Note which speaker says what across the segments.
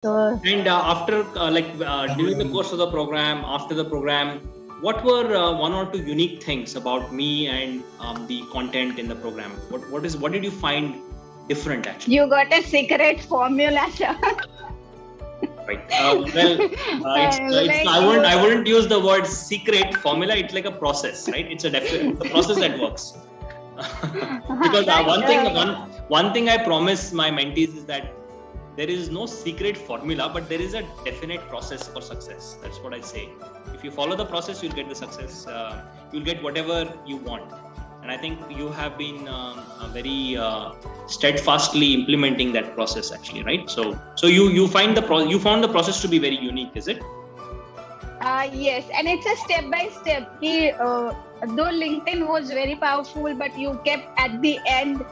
Speaker 1: So
Speaker 2: And during the course of the program, after the program, what were one or two unique things about me and the content in the program? What did you find different actually?
Speaker 1: you got a secret formula, sir.
Speaker 2: Right. I wouldn't use the word secret formula. It's like a process, right? It's a process that works. Because one thing I promise my mentees is that there is no secret formula, but there is a definite process for success. That's what I say. If you follow the process, you'll get the success. You'll get whatever you want. And I think you have been very steadfastly implementing that process, actually, right? So you found the process to be very unique, is it?
Speaker 1: Yes, and it's a step by step. Though LinkedIn was very powerful, but you kept at the end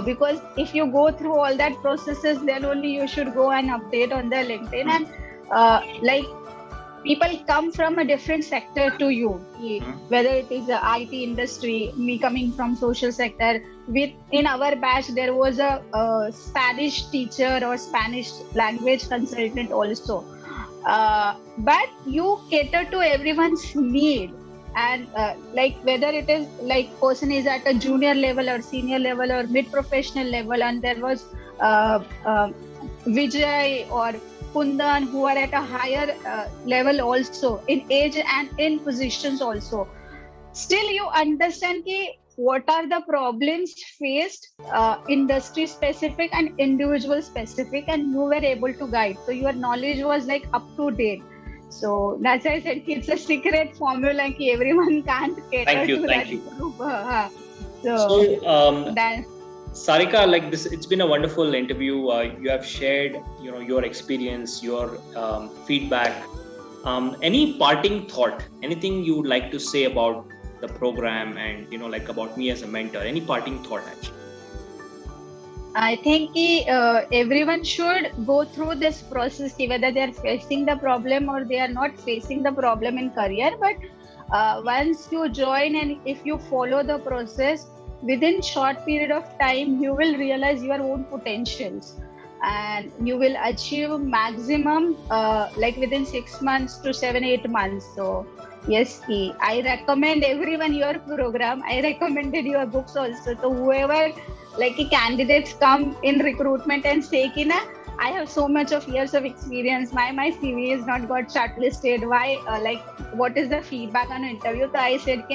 Speaker 1: because if you go through all that processes, then only you should go and update on the LinkedIn. And people come from a different sector to you, whether it is the IT industry, me coming from social sector. In our batch, there was a Spanish teacher or Spanish language consultant also. But you cater to everyone's need, and whether it is person is at a junior level or senior level or mid-professional level, and there was Vijay or Kundan who are at a higher level also in age and in positions also. Still you understand what are the problems faced, industry specific and individual specific, and you were able to guide. So your knowledge was up to date. So that's why I said it's a secret formula. Everyone can't cater to that group.
Speaker 2: Sarika, it's been a wonderful interview. You have shared, your experience, your feedback. Any parting thought? Anything you would like to say about the program and about me as a mentor? Any parting thought actually?
Speaker 1: I think everyone should go through this process, whether they are facing the problem or they are not facing the problem in career. But once you join and if you follow the process, within short period of time, you will realize your own potentials and you will achieve maximum within 6 months to 7-8 months. So yes, I recommend everyone your program. I recommended your books also. So whoever candidates come in recruitment and say I have so much of years of experience, my CV is not got shortlisted, why what is the feedback on interview? So I said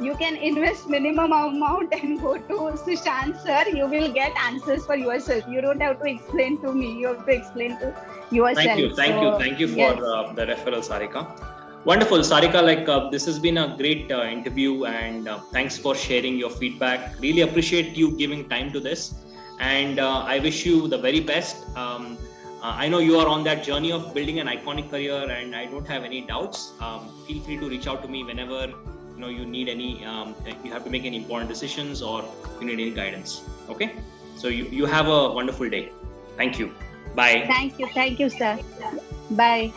Speaker 1: you can invest minimum amount and go to Sushant sir. You will get answers for yourself. You don't have to explain to me. You have to explain to yourself.
Speaker 2: Thank you for the referral, Sarika. Wonderful, Sarika. This has been a great interview, and thanks for sharing your feedback. Really appreciate you giving time to this, and I wish you the very best. I know you are on that journey of building an iconic career, and I don't have any doubts. Feel free to reach out to me whenever you need any, you have to make any important decisions or you need any guidance. Okay, so you have a wonderful day. Thank you. Bye.
Speaker 1: Thank you, sir. Bye.